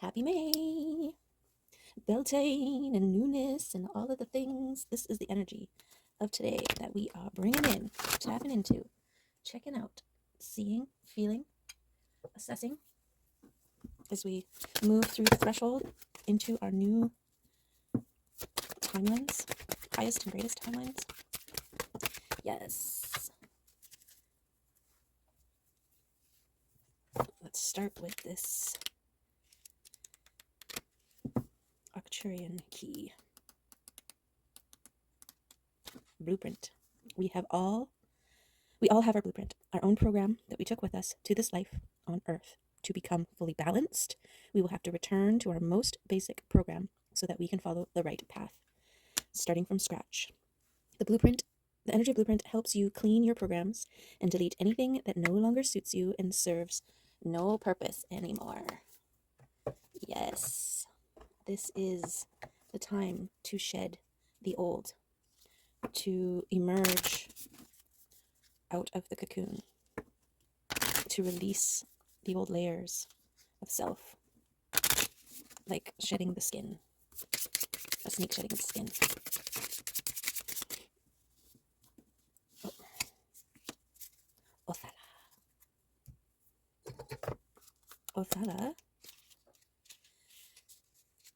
Happy May, Beltane, and newness, and all of the things. This is the energy of today that we are bringing in, tapping into, checking out, seeing, feeling, assessing as we move through the threshold into our new timelines, highest and greatest timelines. Yes. Let's start with this Arcturian key. Blueprint. We all have our blueprint, our own program that we took with us to this life on Earth. To become fully balanced, we will have to return to our most basic program so that we can follow the right path, starting from scratch. The energy blueprint helps you clean your programs and delete anything that no longer suits you and serves no purpose anymore. Yes, this is the time to shed the old, to emerge out of the cocoon, to release the old layers of self, like shedding the skin, a snake shedding its skin. Othala.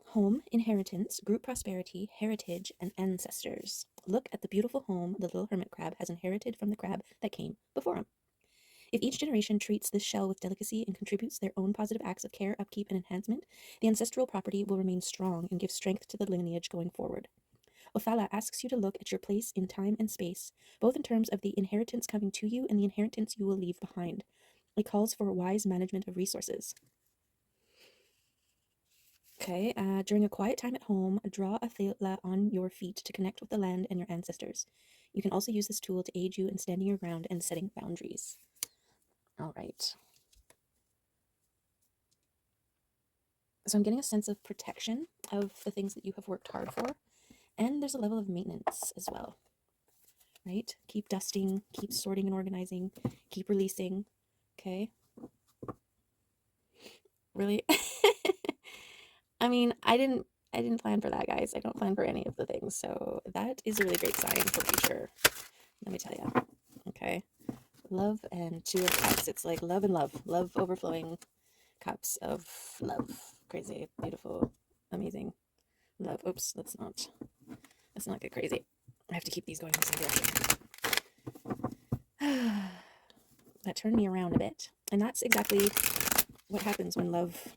Home, inheritance, group prosperity, heritage, and ancestors. Look at the beautiful home the little hermit crab has inherited from the crab that came before him. If each generation treats this shell with delicacy and contributes their own positive acts of care, upkeep, and enhancement, the ancestral property will remain strong and give strength to the lineage going forward. Othala asks you to look at your place in time and space, both in terms of the inheritance coming to you and the inheritance you will leave behind. It calls for wise management of resources. Okay, during a quiet time at home, draw a thela on your feet to connect with the land and your ancestors. You can also use this tool to aid you in standing your ground and setting boundaries. All right. So I'm getting a sense of protection of the things that you have worked hard for, and there's a level of maintenance as well, right? Keep dusting, keep sorting and organizing, keep releasing, okay? Really? I mean, I didn't plan for that, guys. I don't plan for any of the things. So that is a really great sign for future. Let me tell you. Okay. Love and Two of Cups. It's like love and love. Love overflowing cups of love. Crazy, beautiful, amazing love. Oops, let's not get crazy. I have to keep these going in the same direction. That turned me around a bit. And that's exactly what happens when love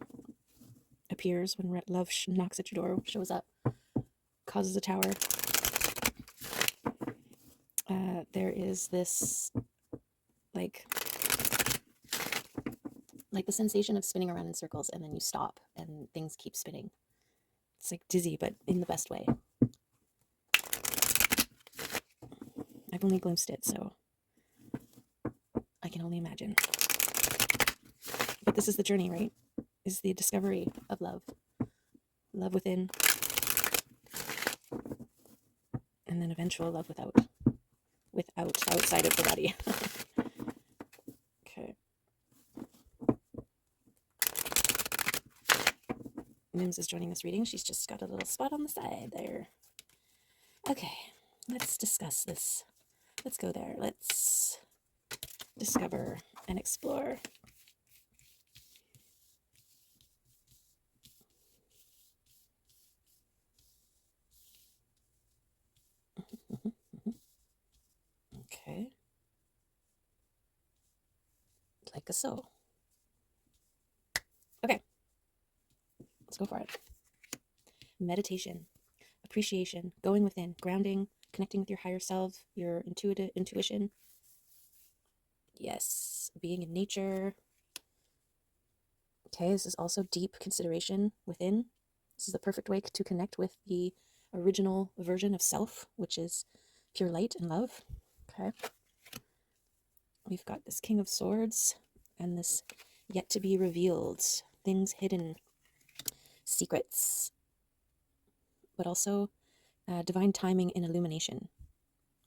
appears, when love knocks at your door, shows up, causes a tower. There is this like the sensation of spinning around in circles, and then you stop and things keep spinning. It's like dizzy, but in the best way. I've only glimpsed it, so I can only imagine. But this is the journey, right? Is the discovery of love. Love within. And then eventual love without, outside of the body. Okay. Mims is joining this reading. She's just got a little spot on the side there. Okay, let's discuss this. Let's go there. Let's discover and explore. Okay. Like so. Okay. Let's go for it. Meditation, appreciation, going within, grounding, connecting with your higher self, your intuition. Yes, being in nature. Okay, this is also deep consideration within. This is the perfect way to connect with the original version of self, which is pure light and love. Okay. We've got this King of Swords and this yet to be revealed, things hidden, secrets, but also divine timing and illumination.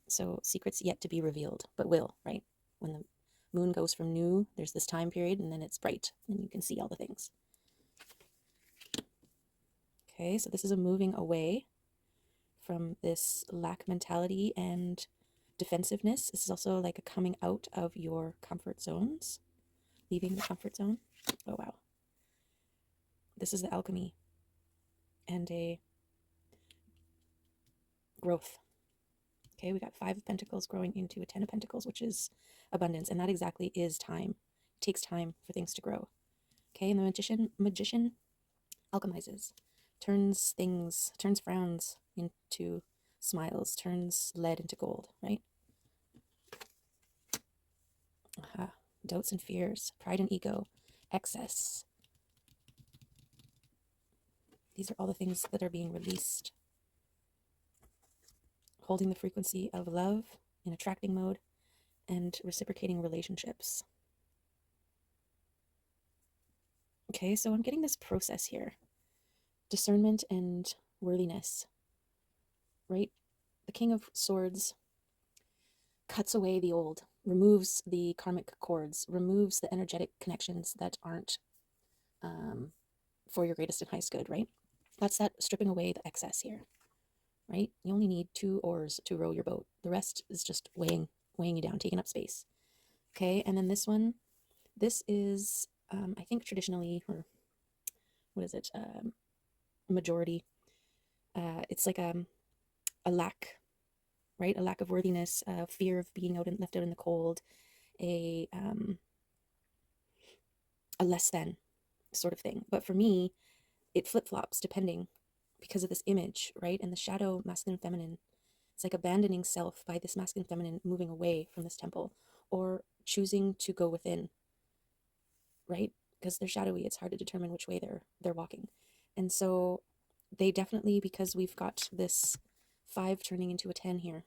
So secrets yet to be revealed, but will, right? When the moon goes from new, there's this time period, and then it's bright, and you can see all the things. Okay, so this is a moving away from this lack mentality and defensiveness. This is also like a coming out of your comfort zones, leaving the comfort zone. Oh, wow. This is the alchemy and a growth. Okay, we got 5 of Pentacles growing into a 10 of Pentacles, which is abundance, and that exactly is time. It takes time for things to grow. Okay, and the magician alchemizes, turns frowns into smiles, turns lead into gold, right? Doubts and fears, pride and ego, excess. These are all the things that are being released. Holding the frequency of love in attracting mode and reciprocating relationships. Okay, so I'm getting this process here. Discernment and worthiness, right? The King of Swords cuts away the old, removes the karmic cords, removes the energetic connections that aren't for your greatest and highest good, right? That's that stripping away the excess here, right? You only need 2 oars to row your boat. The rest is just weighing you down, taking up space. Okay, and then this one, this is, I think traditionally, or what is it, majority, it's like a lack, right? A lack of worthiness, fear of being left out in the cold, a less than sort of thing. But for me, it flip-flops depending, because of this image, right? And the shadow, masculine, feminine. It's like abandoning self by this masculine, feminine moving away from this temple, or choosing to go within, right? Because they're shadowy, it's hard to determine which way they're walking. And so they definitely, because we've got this 5 turning into a 10 here,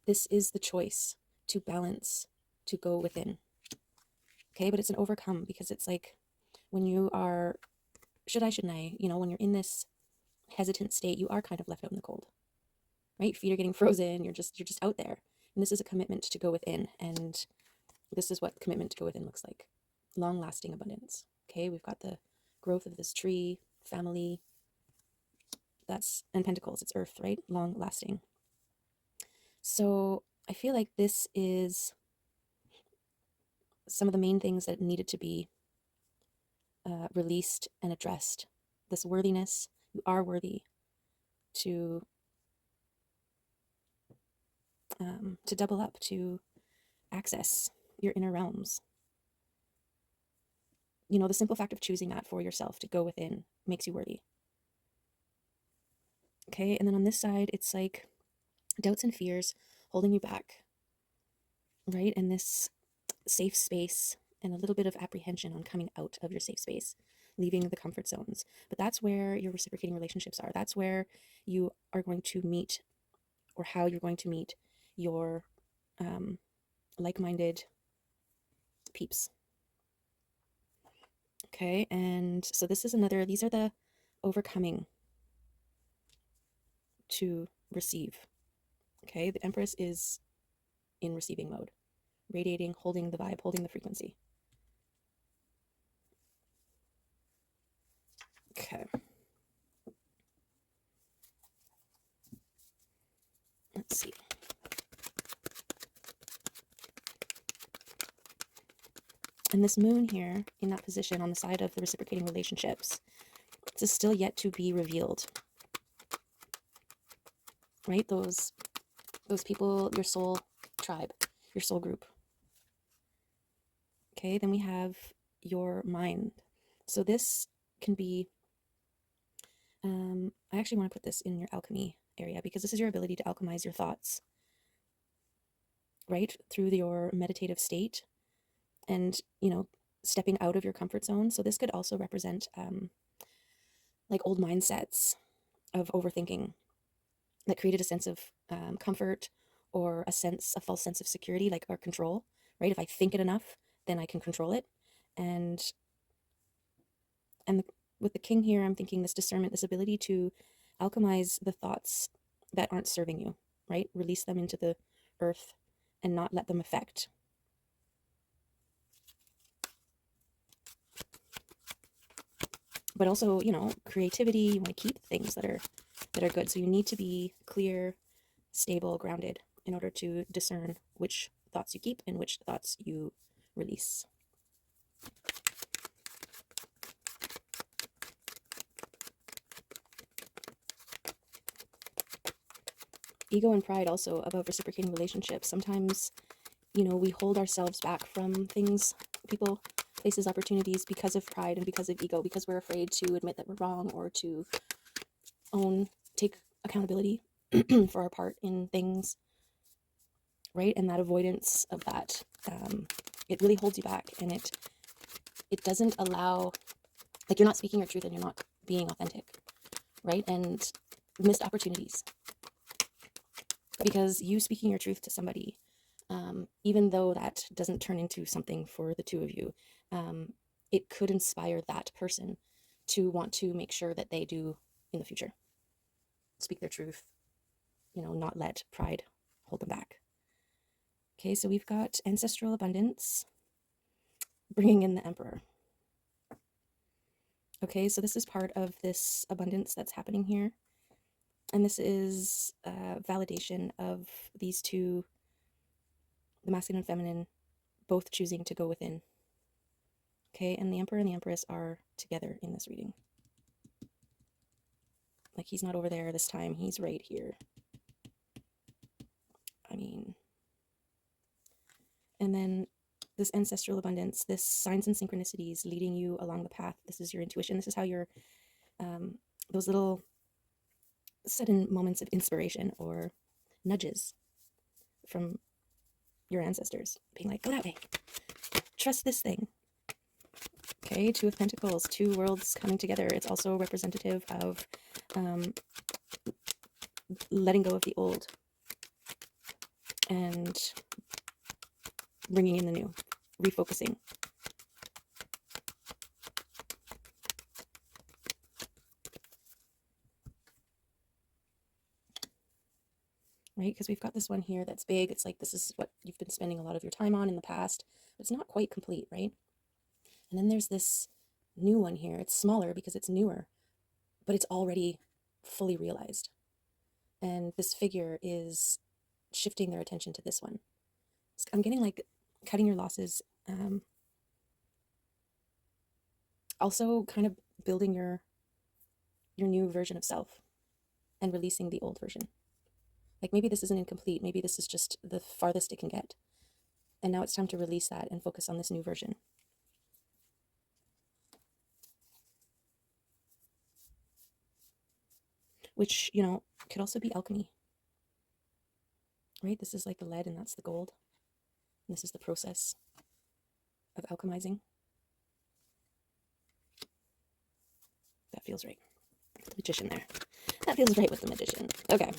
this is the choice to balance, to go within. Okay, but it's an overcome, because it's like when you are, shouldn't I, when you're in this hesitant state, you are kind of left out in the cold, right? Feet are getting frozen, you're just out there. And this is a commitment to go within, and this is what commitment to go within looks like. Long-lasting abundance. Okay, we've got the growth of this tree, family, and Pentacles, it's earth, right? Long-lasting. So I feel like this is some of the main things that needed to be released and addressed. This worthiness, you are worthy to double up, to access your inner realms. The simple fact of choosing that for yourself, to go within, makes you worthy. Okay, and then on this side, it's like doubts and fears holding you back, right? And this safe space and a little bit of apprehension on coming out of your safe space, leaving the comfort zones. But that's where your reciprocating relationships are. That's where you are going to meet, or how you're going to meet your like-minded peeps. Okay, and so this is these are the overcoming to receive. Okay, the Empress is in receiving mode, radiating, holding the vibe, holding the frequency. Okay. Let's see. And this moon here in that position on the side of the reciprocating relationships, this is still yet to be revealed. Right? Those people, your soul tribe, your soul group. Okay, then we have your mind. So this can be, I actually want to put this in your alchemy area, because this is your ability to alchemize your thoughts, right? Through your meditative state and, stepping out of your comfort zone. So this could also represent like old mindsets of overthinking that created a sense of comfort, or a false sense of security, like, or control, right? If I think it enough, then I can control it. And with the King here, I'm thinking this discernment, this ability to alchemize the thoughts that aren't serving you, right? Release them into the earth and not let them affect. but also, you know, creativity. You want to keep things that are good. So you need to be clear, stable, grounded in order to discern which thoughts you keep and which thoughts you release. Ego and pride also above reciprocating relationships. Sometimes, you know, we hold ourselves back from things, people, places, opportunities because of pride and because of ego, because we're afraid to admit that we're wrong or to take accountability for our part in things, right? And that avoidance of that, it really holds you back, and it doesn't allow, like, you're not speaking your truth and you're not being authentic, right? And missed opportunities, because you speaking your truth to somebody, even though that doesn't turn into something for the two of you, it could inspire that person to want to make sure that they do in the future speak their truth, you know, not let pride hold them back. Okay, so we've got ancestral abundance bringing in the Emperor. Okay, so this is part of this abundance that's happening here. And this is validation of these two, the masculine and feminine, both choosing to go within. Okay, and the Emperor and the Empress are together in this reading. Like, he's not over there this time, he's right here. I mean, and then this ancestral abundance, this signs and synchronicities leading you along the path. This is your intuition. This is how your, those little sudden moments of inspiration or nudges from your ancestors being like, go that way, trust this thing. Okay, Two of Pentacles, two worlds coming together. It's also representative of letting go of the old and bringing in the new, refocusing. Right, because we've got this one here that's big. It's like, this is what you've been spending a lot of your time on in the past, but it's not quite complete, right? And then there's this new one here. It's smaller because it's newer, but it's already fully realized. And this figure is shifting their attention to this one. I'm getting like cutting your losses, also kind of building your new version of self and releasing the old version. Like, maybe this isn't incomplete, maybe this is just the farthest it can get, and now it's time to release that and focus on this new version. Which, you know, could also be alchemy, right? This is like the lead and that's the gold, and this is the process of alchemizing. That feels right. The magician there. That feels right with the magician. Okay.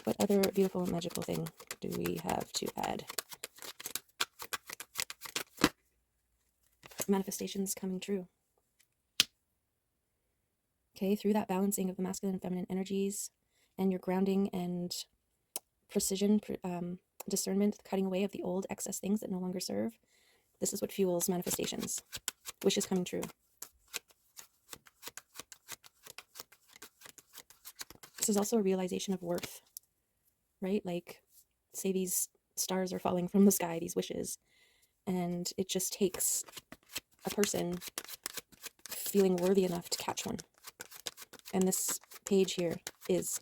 What other beautiful magical thing do we have to add? Manifestations coming true. Okay, through that balancing of the masculine and feminine energies and your grounding and precision, discernment, cutting away of the old excess things that no longer serve. This is what fuels manifestations. Wishes coming true. This is also a realization of worth, right? Like, say these stars are falling from the sky, these wishes, and it just takes a person feeling worthy enough to catch one. And this page here is,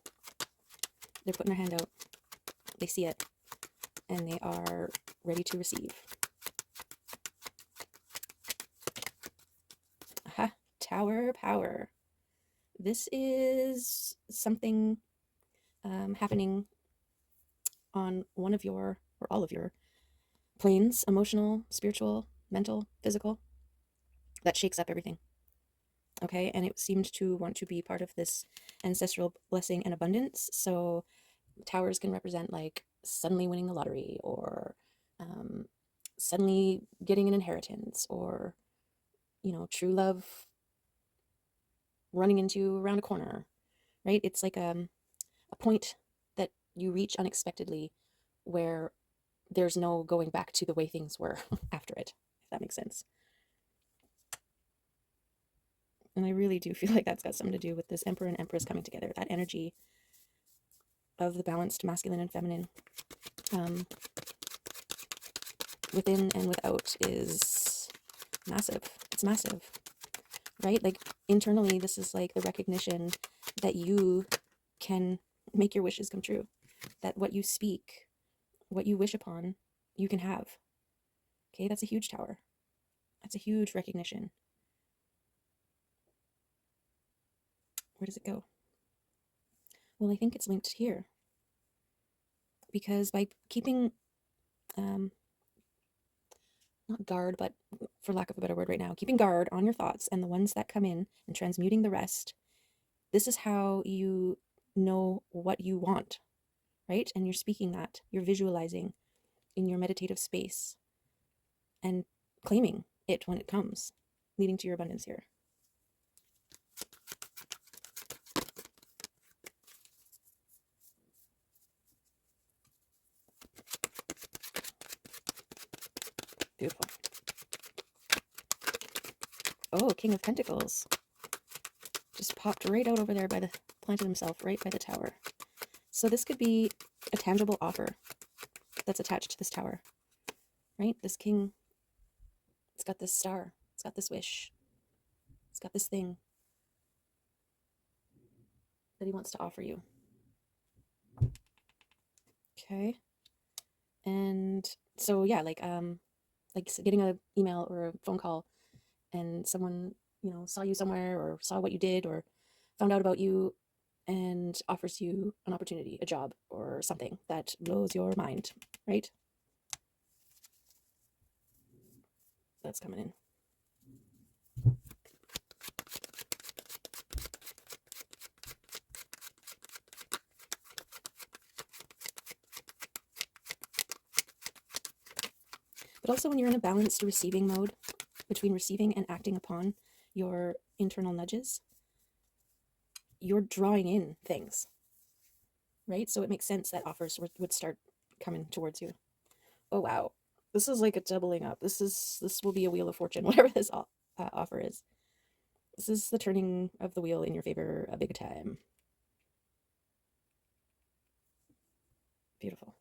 they're putting their hand out, they see it, and they are ready to receive. Aha, Tower power. This is something happening on one of your, or all of your planes, emotional, spiritual, mental, physical, that shakes up everything. Okay, and it seemed to want to be part of this ancestral blessing and abundance. So towers can represent like suddenly winning the lottery, or suddenly getting an inheritance, or, you know, true love running into around a corner, right? It's like a point that you reach unexpectedly where there's no going back to the way things were after it, if that makes sense. And I really do feel like that's got something to do with this Emperor and Empress coming together. That energy of the balanced masculine and feminine within and without is massive. It's massive, right? Like internally, this is like the recognition that you can make your wishes come true, that what you speak, what you wish upon, you can have. Okay, that's a huge tower. That's a huge recognition. Where does it go? Well, I think it's linked here. Because by keeping, not guard, but for lack of a better word right now, keeping guard on your thoughts and the ones that come in and transmuting the rest, this is how you know what you want, right? And you're speaking that, you're visualizing in your meditative space and claiming it when it comes, leading to your abundance here. Beautiful. Oh, King of Pentacles. Just popped right out over there by the, planted himself right by the tower. So this could be a tangible offer that's attached to this tower, right? This king, it's got this star, it's got this wish, it's got this thing that he wants to offer you. Okay. And so yeah, like getting an email or a phone call and someone, saw you somewhere or saw what you did or found out about you and offers you an opportunity, a job or something that blows your mind, right? That's coming in. But also when you're in a balanced receiving mode between receiving and acting upon your internal nudges, you're drawing in things, right? So it makes sense that offers would start coming towards you. Oh, wow. This is like a doubling up. This will be a wheel of fortune, whatever this offer is. This is the turning of the wheel in your favor a big time. Beautiful.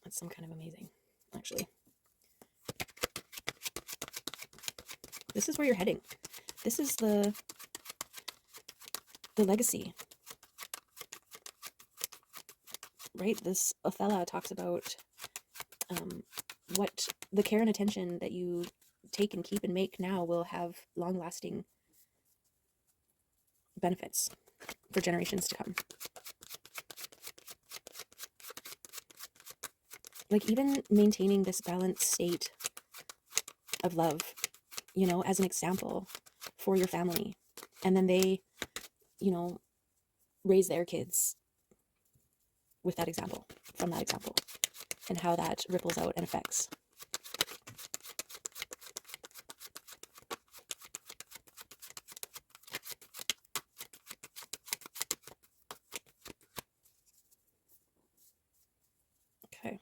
That's some kind of amazing, actually. This is where you're heading. This is the legacy, right? This Othello talks about what the care and attention that you take and keep and make now will have long-lasting benefits for generations to come. Like even maintaining this balanced state of love, as an example for your family. And then they, raise their kids with that example, from that example, and how that ripples out and affects. Okay.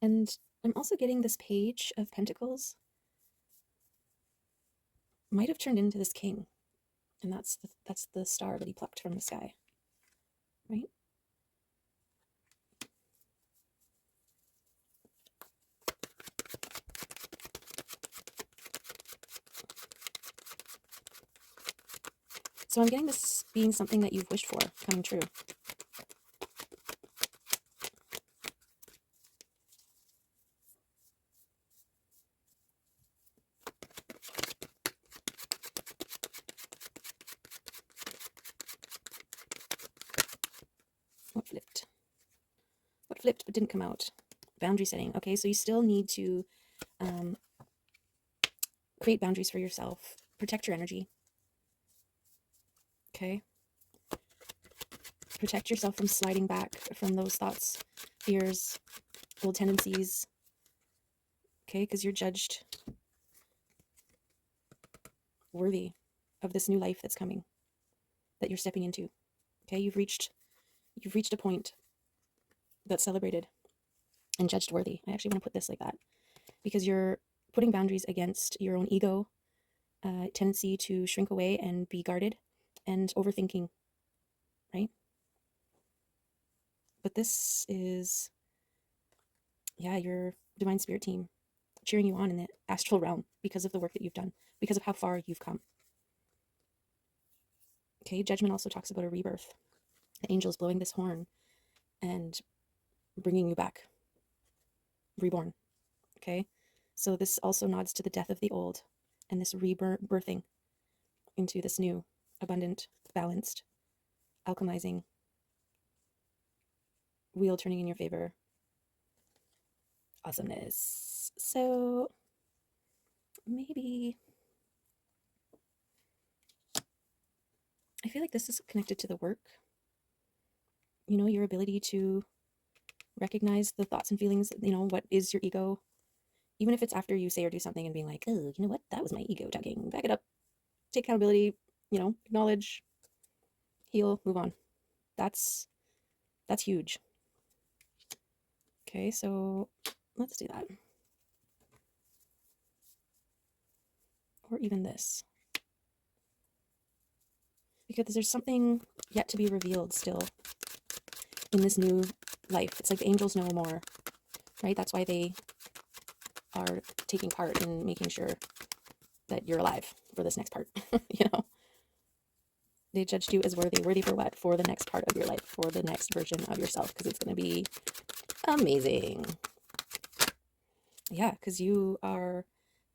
And I'm also getting this Page of Pentacles might have turned into this king. And that's the star that he plucked from the sky, right? So I'm getting this being something that you've wished for coming true. What flipped but didn't come out? Boundary setting. Okay, so you still need to create boundaries for yourself. Protect your energy. Okay. Protect yourself from sliding back from those thoughts, fears, old tendencies. Okay, because you're judged worthy of this new life that's coming, that you're stepping into. Okay, you've reached a point that's celebrated and judged worthy. I actually want to put this like that because you're putting boundaries against your own ego, tendency to shrink away and be guarded, and overthinking, right? But this is, yeah, your divine spirit team cheering you on in the astral realm because of the work that you've done, because of how far you've come. Okay, judgment also talks about a rebirth. The angels blowing this horn and bringing you back, reborn. Okay, so this also nods to the death of the old and this rebirthing into this new, abundant, balanced, alchemizing, wheel turning in your favor awesomeness. So maybe I feel like this is connected to the work. You know, your ability to recognize the thoughts and feelings, you know, what is your ego? Even if it's after you say or do something and being like, oh, you know what? That was my ego talking. Back it up. Take accountability, you know, acknowledge, heal, move on. That's huge. Okay, so let's do that. Or even this. Because there's something yet to be revealed still in this new life. It's like the angels know more, right? That's why they are taking part in making sure that you're alive for this next part. You know, they judged you as worthy for what? For the next part of your life, for the next version of yourself, because it's going to be amazing. Yeah, because you are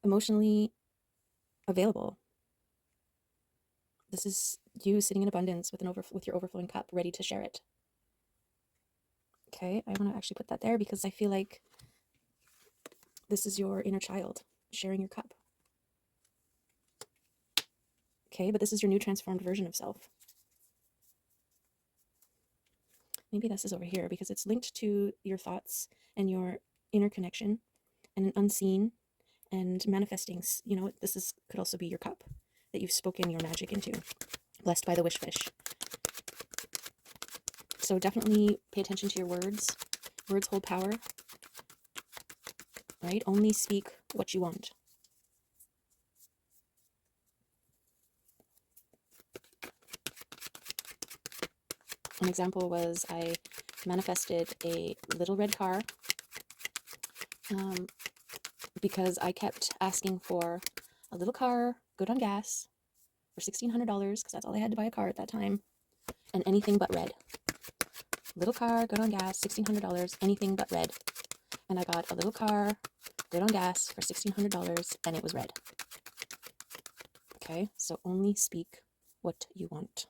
emotionally available. This is you sitting in abundance with with your overflowing cup, ready to share it. Okay, I want to actually put that there because I feel like this is your inner child sharing your cup. Okay, but this is your new transformed version of self. Maybe this is over here because it's linked to your thoughts and your inner connection and an unseen and manifesting. You know, this is could also be your cup that you've spoken your magic into, blessed by the wish fish. So definitely pay attention to your words. Words hold power, right? Only speak what you want. An example was I manifested a little red car because I kept asking for a little car, good on gas, for $1,600 because that's all I had to buy a car at that time, and anything but red. Little car, good on gas, $1,600, anything but red. And I got a little car, good on gas for $1,600, and it was red. Okay, so only speak what you want.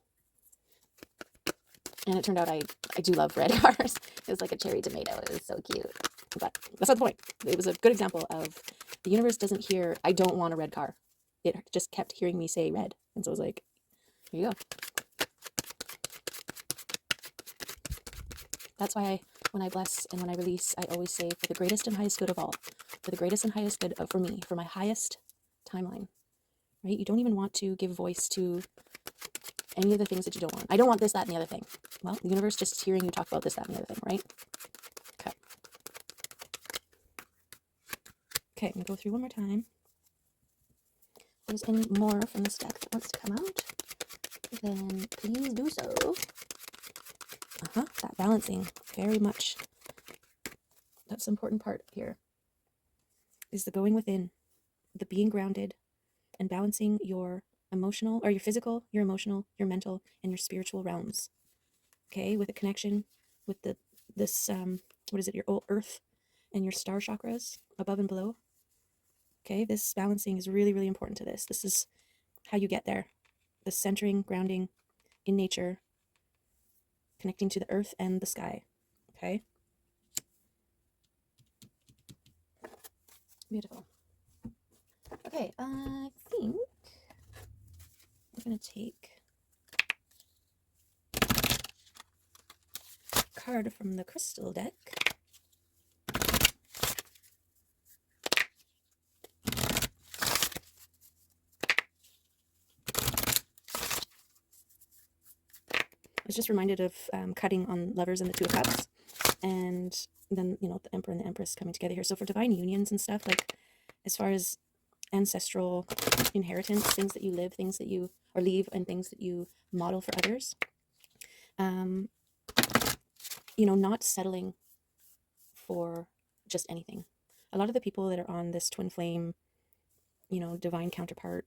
And it turned out I do love red cars. It was like a cherry tomato. It was so cute. But that's not the point. It was a good example of the universe doesn't hear, I don't want a red car. It just kept hearing me say red. And so I was like, here you go. That's why when I bless and when I release, I always say, for the greatest and highest good of all, for the greatest and highest good for me, for my highest timeline, right? You don't even want to give voice to any of the things that you don't want. I don't want this, that, and the other thing. Well, the universe just hearing you talk about this, that, and the other thing, right? Okay. Okay, I'm going to go through one more time. If there's any more from this deck that wants to come out, then please do so. That balancing, very much. That's the important part here, is the going within, the being grounded, and balancing your emotional, or your physical, your emotional, your mental, and your spiritual realms. Okay, with a connection with this what is it, your old earth and your star chakras above and below. Okay, this balancing is really, really important to this. This is how you get there. The centering, grounding in nature, connecting to the earth and the sky. Okay. Beautiful. Okay, I think we're going to take a card from the crystal deck. was just reminded of cutting on Lovers and the Two of Cups, and then, you know, the Emperor and the Empress coming together here. So for divine unions and stuff, like as far as ancestral inheritance, things that you live, things that you or leave, and things that you model for others, you know, not settling for just anything. A lot of the people that are on this twin flame, you know, divine counterpart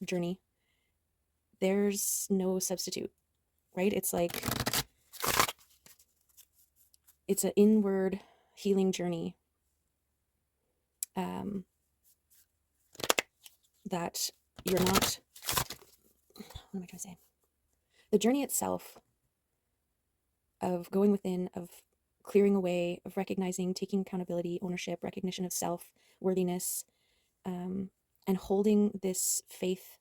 journey, there's no substitute, right? It's like, it's an inward healing journey that you're not, what am I trying to say? The journey itself of going within, of clearing away, of recognizing, taking accountability, ownership, recognition of self, worthiness, and holding this faith,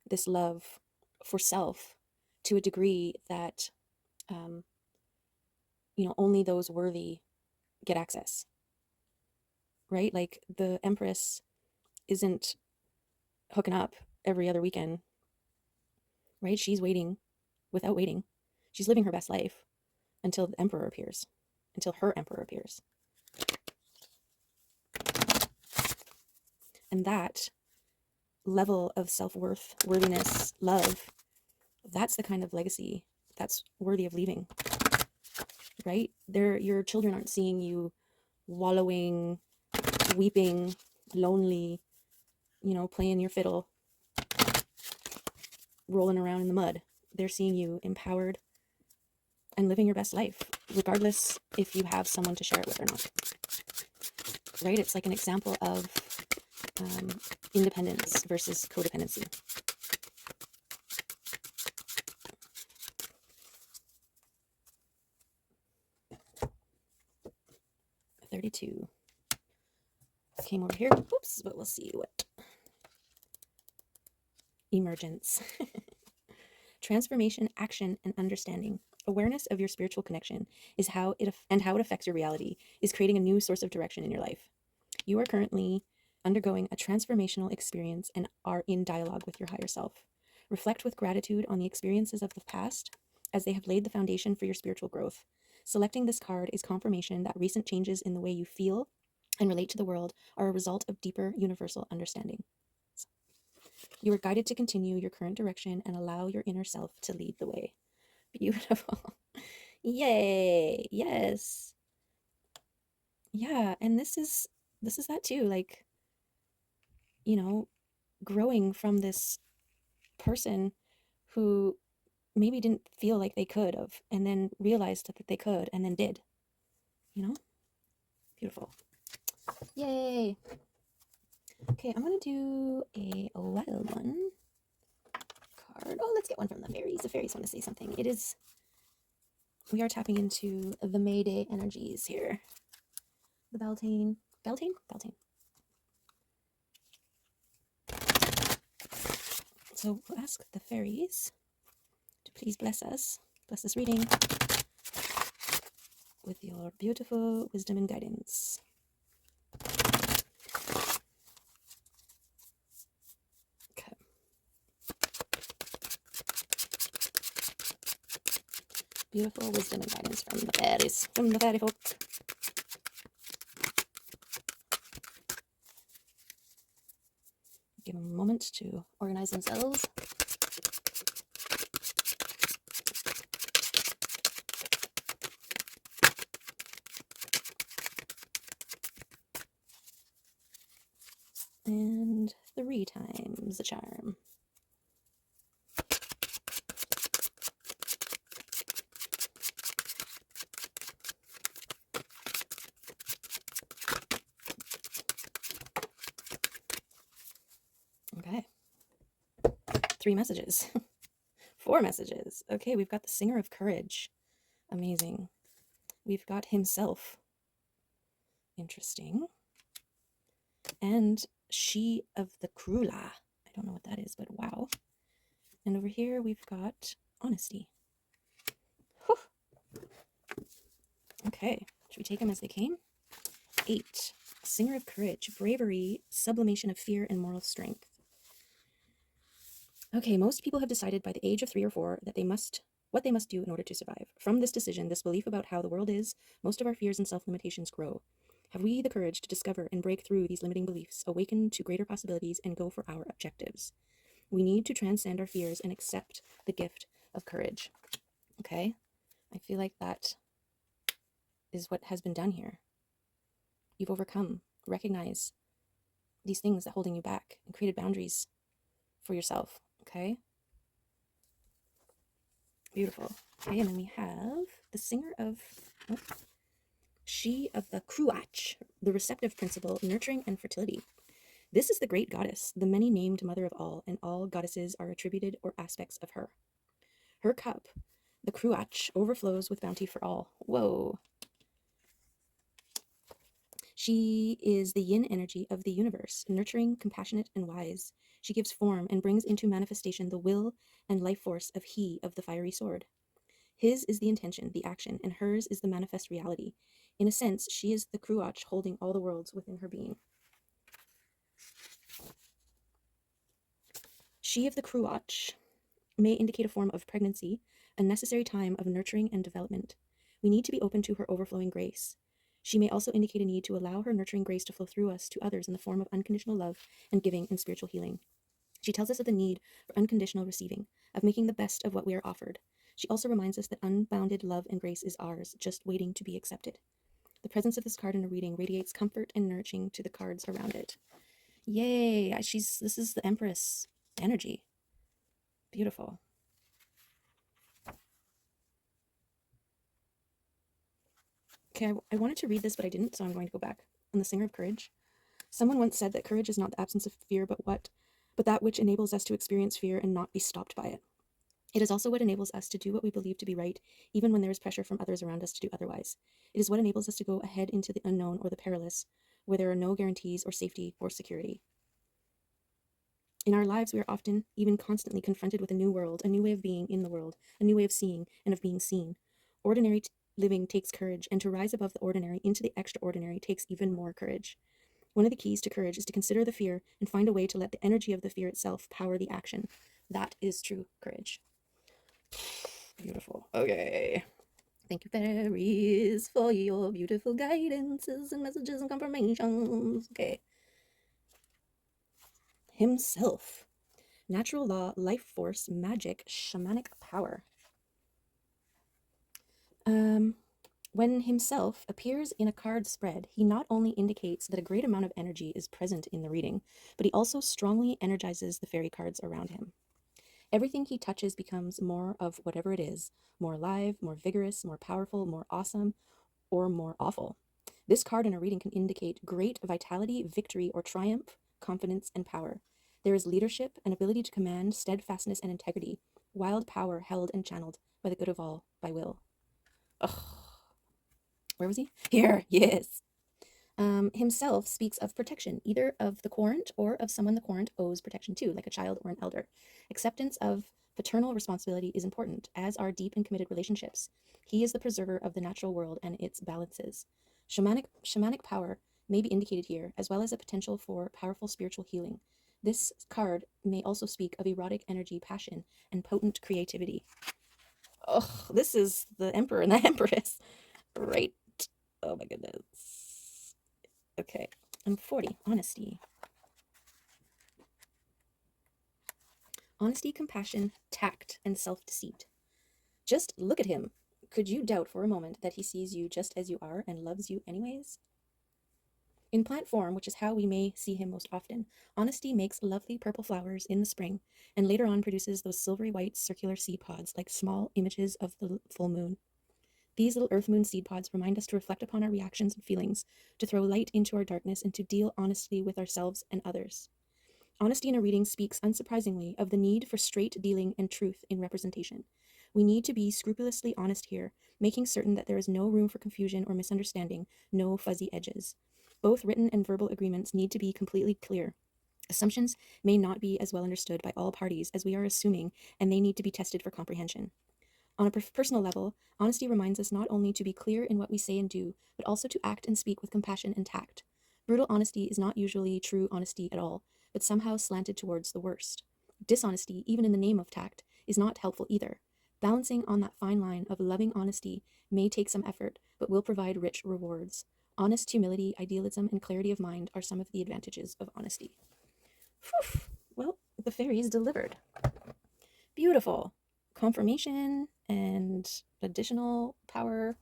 this love for self to a degree that, you know, only those worthy get access, right? Like the Empress isn't hooking up every other weekend, right? She's waiting without waiting. She's living her best life until the Emperor appears, until her Emperor appears. And that level of self-worth, worthiness, love, that's the kind of legacy that's worthy of leaving, right? Your children aren't seeing you wallowing, weeping, lonely, you know, playing your fiddle, rolling around in the mud. They're seeing you empowered and living your best life, regardless if you have someone to share it with or not, right? It's like an example of independence versus codependency. 32 came over here. Oops, but we'll see what. Emergence. Transformation, action, and understanding. Awareness of your spiritual connection is how it affects your reality is creating a new source of direction in your life. You are currently undergoing a transformational experience and are in dialogue with your higher self. Reflect with gratitude on the experiences of the past as they have laid the foundation for your spiritual growth. Selecting this card is confirmation that recent changes in the way you feel and relate to the world are a result of deeper universal understanding. You are guided to continue your current direction and allow your inner self to lead the way. Beautiful. Yay. Yes. Yeah, and this is that too, like, you know, growing from this person who maybe didn't feel like they could have, and then realized that they could, and then did, you know? Beautiful. Yay. Okay, I'm gonna do a wild one card. Oh, let's get one from the fairies. The fairies want to say something. We are tapping into the Mayday energies here. The Beltane. So we'll ask the fairies to please bless this reading with your beautiful wisdom and guidance. Okay. Beautiful wisdom and guidance from the fairies, from the fairy folk. Give them a moment to organize themselves. And 3 times the charm. Okay. 3 messages. 4 messages. Okay, we've got the Singer of Courage. Amazing. We've got himself. Interesting. And She of the Krula. I don't know what that is, but wow. And over here we've got Honesty. Whew. Okay, should we take them as they came? 8. Singer of Courage. Bravery, sublimation of fear, and moral strength. Okay, most people have decided by the age of 3 or 4 that they must what they must do in order to survive. From this decision, this belief about how the world is, most of our fears and self-limitations grow. Have we the courage to discover and break through these limiting beliefs, awaken to greater possibilities, and go for our objectives? We need to transcend our fears and accept the gift of courage. Okay? I feel like that is what has been done here. You've overcome, recognize these things that are holding you back, and created boundaries for yourself. Okay? Beautiful. Okay, and then we have the singer of, oh, she of the Kruach, the receptive principle, nurturing and fertility. This is the great goddess, the many-named mother of all, and all goddesses are attributed or aspects of her. Her cup, the Kruach, overflows with bounty for all. Whoa. She is the yin energy of the universe, nurturing, compassionate, and wise. She gives form and brings into manifestation the will and life force of he of the fiery sword. His is the intention, the action, and hers is the manifest reality. In a sense, she is the Kruach holding all the worlds within her being. She of the Kruach may indicate a form of pregnancy, a necessary time of nurturing and development. We need to be open to her overflowing grace. She may also indicate a need to allow her nurturing grace to flow through us to others in the form of unconditional love and giving and spiritual healing. She tells us of the need for unconditional receiving, of making the best of what we are offered. She also reminds us that unbounded love and grace is ours, just waiting to be accepted. The presence of this card in a reading radiates comfort and nourishing to the cards around it. Yay! This is the Empress energy. Beautiful. Okay, I wanted to read this, but I didn't, so I'm going to go back. On the Singer of Courage. Someone once said that courage is not the absence of fear, but that which enables us to experience fear and not be stopped by it. It is also what enables us to do what we believe to be right, even when there is pressure from others around us to do otherwise. It is what enables us to go ahead into the unknown or the perilous, where there are no guarantees or safety or security. In our lives, we are often, even constantly, confronted with a new world, a new way of being in the world, a new way of seeing and of being seen. Ordinary living takes courage, and to rise above the ordinary into the extraordinary takes even more courage. One of the keys to courage is to consider the fear and find a way to let the energy of the fear itself power the action. That is true courage. Beautiful. Okay. Thank you, fairies, for your beautiful guidances and messages and confirmations. Okay. Himself. Natural law, life force, magic, shamanic power. When himself appears in a card spread, he not only indicates that a great amount of energy is present in the reading, but he also strongly energizes the fairy cards around him. Everything he touches becomes more of whatever it is, more alive, more vigorous, more powerful, more awesome, or more awful. This card in a reading can indicate great vitality, victory, or triumph, confidence, and power. There is leadership, an ability to command, steadfastness, and integrity, wild power held and channeled by the good of all, by will. Ugh. Where was he? Here, yes. Himself speaks of protection, either of the querent or of someone the querent owes protection to, like a child or an elder. Acceptance of paternal responsibility is important, as are deep and committed relationships. He is the preserver of the natural world and its balances. Shamanic power may be indicated here, as well as a potential for powerful spiritual healing. This card may also speak of erotic energy, passion, and potent creativity. Oh, this is the Emperor and the Empress. Right. Oh my goodness. Okay. I'm 40. Honesty. Honesty, compassion, tact, and self-deceit. Just look at him. Could you doubt for a moment that he sees you just as you are and loves you anyways? In plant form, which is how we may see him most often, honesty makes lovely purple flowers in the spring, and later on produces those silvery white circular seed pods like small images of the full moon. These little earth moon seed pods remind us to reflect upon our reactions and feelings, to throw light into our darkness, and to deal honestly with ourselves and others. Honesty in a reading speaks unsurprisingly of the need for straight dealing and truth in representation. We need to be scrupulously honest here, making certain that there is no room for confusion or misunderstanding, no fuzzy edges. Both written and verbal agreements need to be completely clear. Assumptions may not be as well understood by all parties as we are assuming, and they need to be tested for comprehension. On a personal level, honesty reminds us not only to be clear in what we say and do, but also to act and speak with compassion and tact. Brutal honesty is not usually true honesty at all, but somehow slanted towards the worst. Dishonesty, even in the name of tact, is not helpful either. Balancing on that fine line of loving honesty may take some effort, but will provide rich rewards. Honest humility, idealism, and clarity of mind are some of the advantages of honesty. Whew. Well, the fairies delivered. Beautiful. Confirmation and additional power,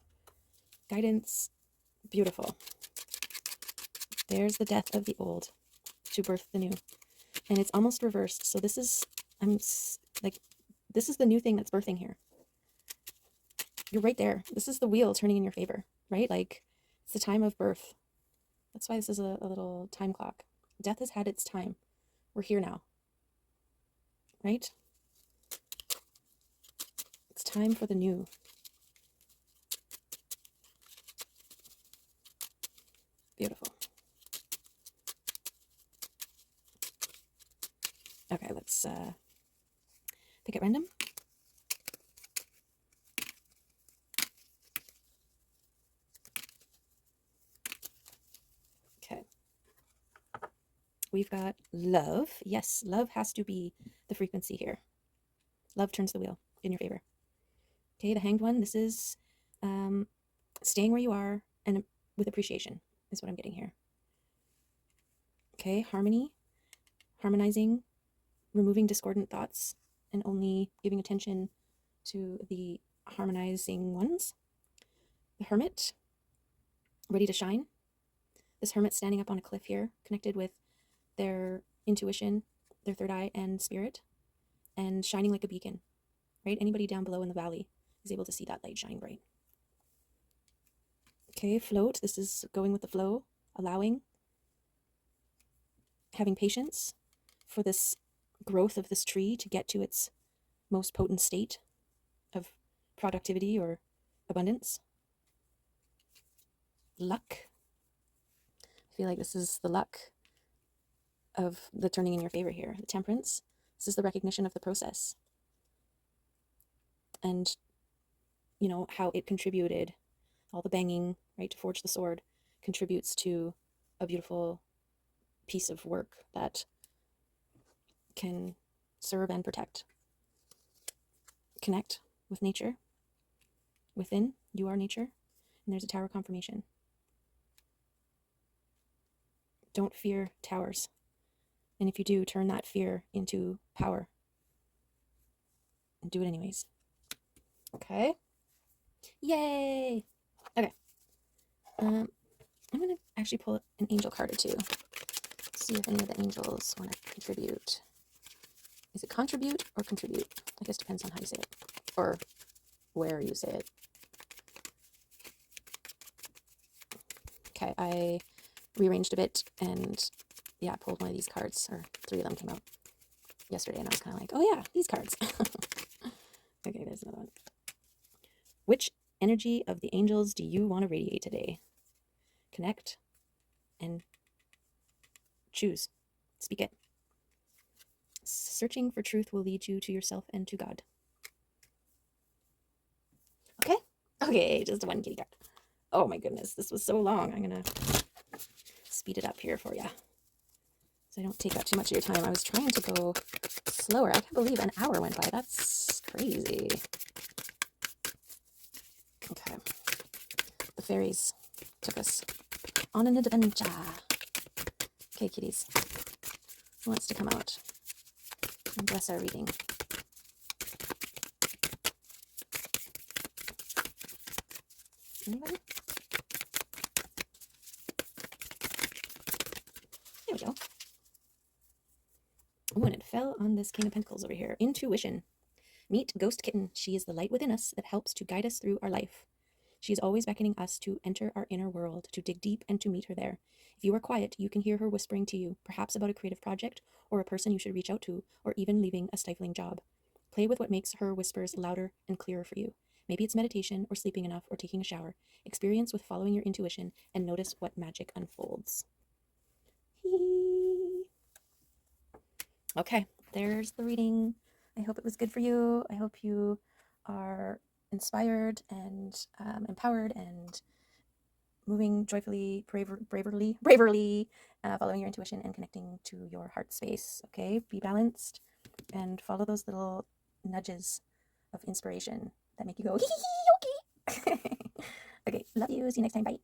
guidance. Beautiful. There's the death of the old to birth the new. And it's almost reversed. So this is, this is the new thing that's birthing here. You're right there. This is the wheel turning in your favor, right? Like, it's the time of birth. That's why this is a little time clock. Death has had its time. We're here now, right? It's time for the new. Beautiful. Okay, let's pick at random. Okay. We've got love. Yes, love has to be the frequency here. Love turns the wheel in your favor. Okay, the hanged one. This is staying where you are and with appreciation is what I'm getting here. Okay, harmony, harmonizing, removing discordant thoughts, and only giving attention to the harmonizing ones. The hermit, ready to shine. This hermit standing up on a cliff here, connected with their intuition, their third eye, and spirit, and shining like a beacon, right? Anybody down below in the valley is able to see that light shine bright. Okay, float. This is going with the flow, allowing, having patience for this growth of this tree to get to its most potent state of productivity or abundance. Luck. I feel like this is the luck of the turning in your favor here. The temperance. This is the recognition of the process. And, you know, how it contributed, all the banging, right, to forge the sword, contributes to a beautiful piece of work that can serve and protect. Connect with nature. Within, you are nature. And there's a tower confirmation. Don't fear towers. And if you do, turn that fear into power. And do it anyways. Okay. Yay! Okay. I'm going to actually pull an angel card or two. See if any of the angels want to contribute. Is it contribute or contribute? I guess depends on how you say it. Or where you say it. Okay, I rearranged a bit and yeah, pulled one of these cards, or 3 of them came out yesterday, and I was kind of like, oh yeah, these cards. Okay, there's another one. Which energy of the angels do you want to radiate today? Connect and choose. Speak it. Searching for truth will lead you to yourself and to God. Okay? Okay, just one kitty card. Oh my goodness, this was so long. I'm going to speed it up here for you, so I don't take up too much of your time. I was trying to go slower. I can't believe an hour went by. That's crazy. Okay. The fairies took us on an adventure. Okay, kitties. Who wants to come out and bless our reading? Anybody? There we go. Oh, and it fell on this King of Pentacles over here. Intuition. Meet Ghost Kitten. She is the light within us that helps to guide us through our life. She is always beckoning us to enter our inner world, to dig deep and to meet her there. If you are quiet, you can hear her whispering to you, perhaps about a creative project or a person you should reach out to, or even leaving a stifling job. Play with what makes her whispers louder and clearer for you. Maybe it's meditation or sleeping enough or taking a shower. Experience with following your intuition and notice what magic unfolds. Okay, there's the reading. I hope it was good for you. I hope you are inspired and empowered and moving joyfully, bravely, following your intuition and connecting to your heart space. Okay, be balanced and follow those little nudges of inspiration that make you go, okay. Okay, love you. See you next time. Bye.